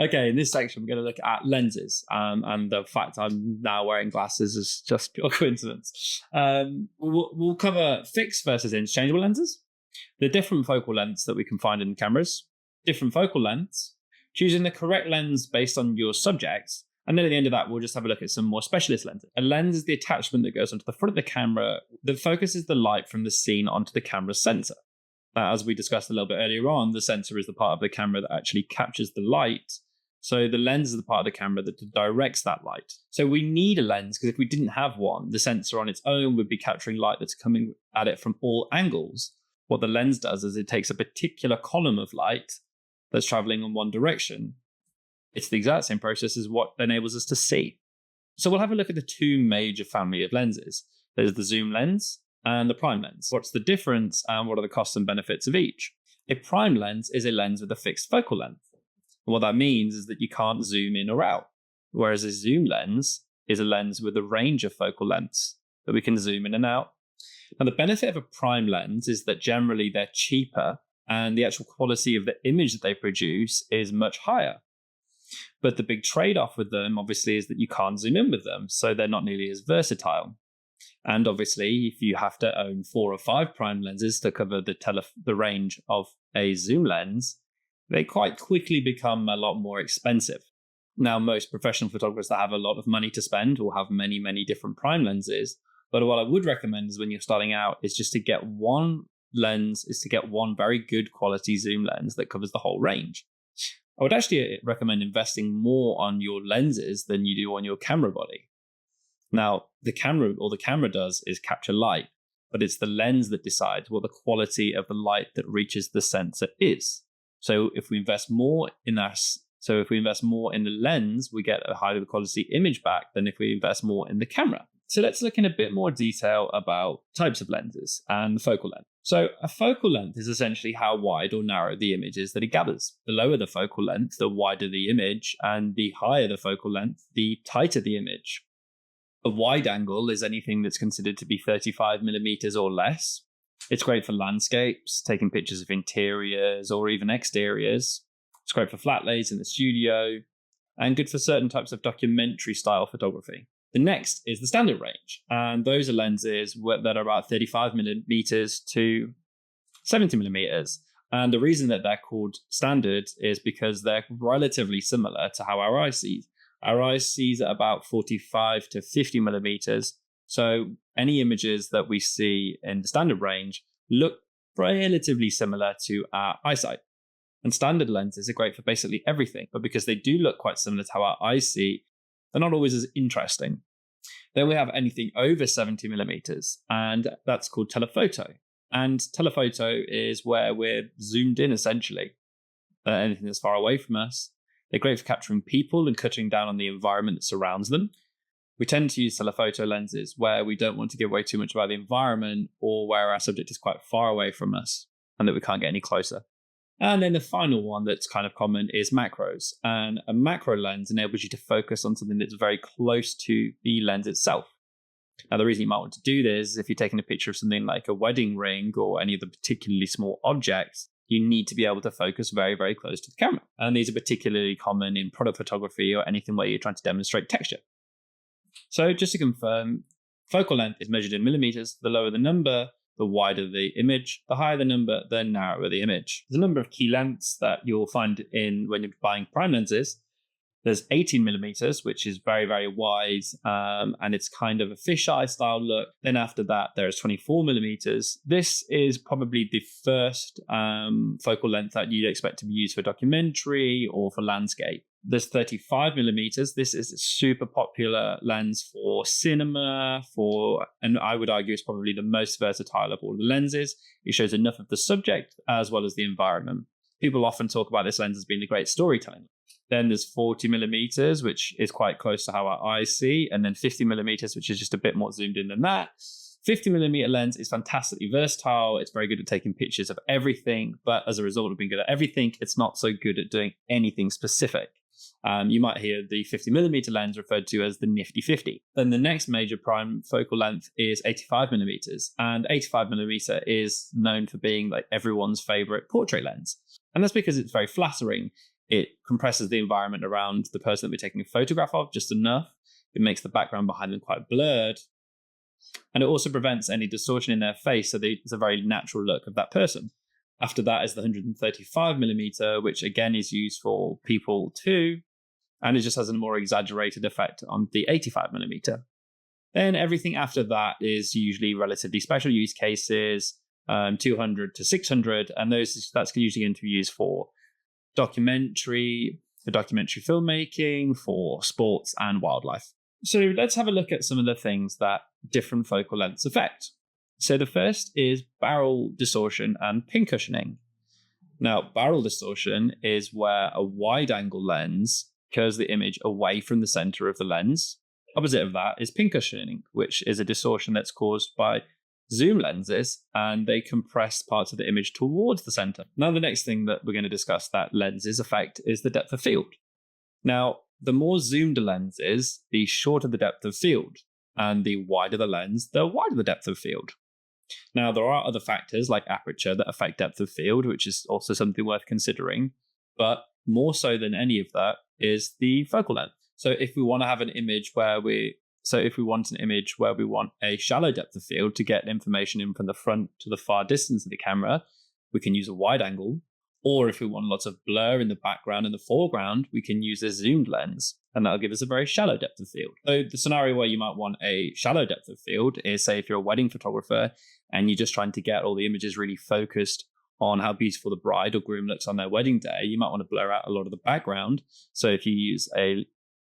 Okay, in this section, we're going to look at lenses, and the fact I'm now wearing glasses is just pure coincidence. We'll cover fixed versus interchangeable lenses, the different focal lengths that we can find in cameras, different focal lengths, choosing the correct lens based on your subject, and then at the end of that, we'll just have a look at some more specialist lenses. A lens is the attachment that goes onto the front of the camera that focuses the light from the scene onto the camera's sensor. Now, as we discussed a little bit earlier on, the sensor is the part of the camera that actually captures the light. So the lens is the part of the camera that directs that light. So we need a lens because if we didn't have one, the sensor on its own would be capturing light that's coming at it from all angles. What the lens does is it takes a particular column of light that's traveling in one direction. It's the exact same process as what enables us to see. So we'll have a look at the two major family of lenses. There's the zoom lens and the prime lens. What's the difference and what are the costs and benefits of each? A prime lens is a lens with a fixed focal length. And what that means is that you can't zoom in or out, whereas a zoom lens is a lens with a range of focal lengths that we can zoom in and out. Now, the benefit of a prime lens is that generally they're cheaper and the actual quality of the image that they produce is much higher. But the big trade-off with them, obviously, is that you can't zoom in with them, so they're not nearly as versatile. And obviously, if you have to own 4 or 5 prime lenses to cover the range of a zoom lens, they quite quickly become a lot more expensive. Now, most professional photographers that have a lot of money to spend will have many, many different prime lenses. But what I would recommend is when you're starting out is just to get one lens, is to get one very good quality zoom lens that covers the whole range. I would actually recommend investing more on your lenses than you do on your camera body. Now, the camera does is capture light, but it's the lens that decides what the quality of the light that reaches the sensor is. So if we invest more in the lens, we get a higher quality image back than if we invest more in the camera. So let's look in a bit more detail about types of lenses and focal length. So a focal length is essentially how wide or narrow the image is that it gathers. The lower the focal length, the wider the image, and the higher the focal length, the tighter the image. A wide angle is anything that's considered to be 35 millimeters or less. It's great for landscapes, taking pictures of interiors or even exteriors. It's great for flat lays in the studio and good for certain types of documentary style photography. The next is the standard range, and those are lenses that are about 35 millimeters to 70 millimeters. And the reason that they're called standard is because they're relatively similar to how our eye sees. Our eye sees at about 45 to 50 millimeters. So any images that we see in the standard range look relatively similar to our eyesight. And standard lenses are great for basically everything, but because they do look quite similar to how our eyes see, they're not always as interesting. Then we have anything over 70 millimeters, and that's called telephoto. And telephoto is where we're zoomed in, essentially. Anything that's far away from us. They're great for capturing people and cutting down on the environment that surrounds them. We tend to use telephoto lenses where we don't want to give away too much about the environment or where our subject is quite far away from us and that we can't get any closer. And then the final one that's kind of common is macros. And a macro lens enables you to focus on something that's very close to the lens itself. Now, the reason you might want to do this is if you're taking a picture of something like a wedding ring or any of the particularly small objects, you need to be able to focus very, very close to the camera. And these are particularly common in product photography or anything where you're trying to demonstrate texture. So just to confirm, focal length is measured in millimeters. The lower the number, the wider the image. The higher the number, the narrower the image. There's a number of key lengths that you'll find when you're buying prime lenses. There's 18 millimeters, which is very, very wide, and it's kind of a fisheye style look. Then after that, there's 24 millimeters. This is probably the first focal length that you'd expect to be used for documentary or for landscape. There's 35 millimeters. This is a super popular lens for cinema, and I would argue it's probably the most versatile of all the lenses. It shows enough of the subject as well as the environment. People often talk about this lens as being a great storytelling. Then there's 40 millimeters, which is quite close to how our eyes see. And then 50 millimeters, which is just a bit more zoomed in than that. 50 millimeter lens is fantastically versatile. It's very good at taking pictures of everything. But as a result of being good at everything, it's not so good at doing anything specific. You might hear the 50 millimeter lens referred to as the nifty 50. Then the next major prime focal length is 85 millimeters. And 85 millimeter is known for being like everyone's favorite portrait lens. And that's because it's very flattering. It compresses the environment around the person that we're taking a photograph of just enough. It makes the background behind them quite blurred. And it also prevents any distortion in their face, so it's a very natural look of that person. After that is the 135mm, which again is used for people too, and it just has a more exaggerated effect on the 85mm. Then everything after that is usually relatively special use cases, 200 to 600, and that's usually going to be used for documentary filmmaking, for sports and wildlife. So let's have a look at some of the things that different focal lengths affect. So the first is barrel distortion and pincushioning. Now, barrel distortion is where a wide-angle lens curves the image away from the center of the lens. Opposite of that is pincushioning, which is a distortion that's caused by zoom lenses, and they compress parts of the image towards the center. Now, the next thing that we're going to discuss that lenses affect is the depth of field. Now, the more zoomed a lens is, the shorter the depth of field, and the wider the lens, the wider the depth of field. Now, there are other factors like aperture that affect depth of field, which is also something worth considering, but more so than any of that is the focal length. So if we want to have an image where we want a shallow depth of field to get information in from the front to the far distance of the camera, we can use a wide angle. Or if we want lots of blur in the background and the foreground, we can use a zoomed lens, and that'll give us a very shallow depth of field. So the scenario where you might want a shallow depth of field is, say, if you're a wedding photographer and you're just trying to get all the images really focused on how beautiful the bride or groom looks on their wedding day, you might want to blur out a lot of the background. So if you use a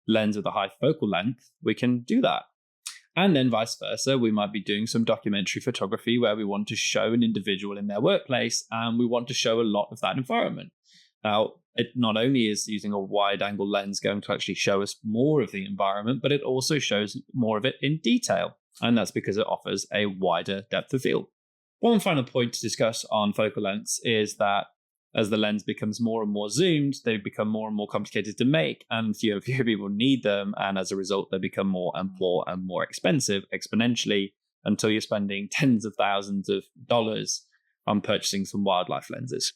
lens with a high focal length, we can do that. And then vice versa, we might be doing some documentary photography where we want to show an individual in their workplace and we want to show a lot of that environment. Now, it not only is using a wide angle lens going to actually show us more of the environment, but it also shows more of it in detail. And that's because it offers a wider depth of field. One final point to discuss on focal lengths is that as the lens becomes more and more zoomed, they become more and more complicated to make, and fewer and fewer people need them. And as a result, they become more and more expensive exponentially until you're spending tens of thousands of dollars on purchasing some wildlife lenses.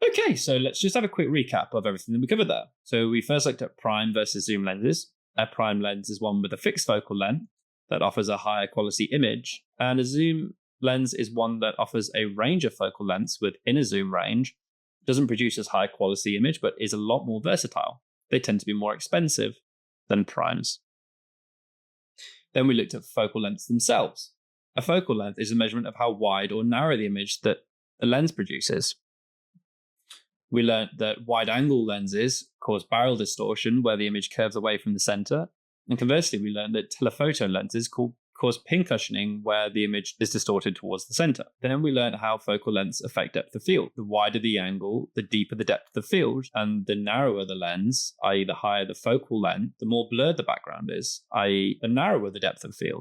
Okay, so let's just have a quick recap of everything that we covered there. So we first looked at prime versus zoom lenses. A prime lens is one with a fixed focal length that offers a higher quality image, and a zoom lens is one that offers a range of focal lengths within a zoom range, doesn't produce as high quality image, but is a lot more versatile. They tend to be more expensive than primes. Then we looked at focal lengths themselves. A focal length is a measurement of how wide or narrow the image that a lens produces. We learned that wide-angle lenses cause barrel distortion where the image curves away from the center. And conversely, we learned that telephoto lenses cause pincushioning where the image is distorted towards the center. Then we learned how focal lengths affect depth of field. The wider the angle, the deeper the depth of field, and the narrower the lens, i.e. the higher the focal length, the more blurred the background is, i.e. the narrower the depth of field.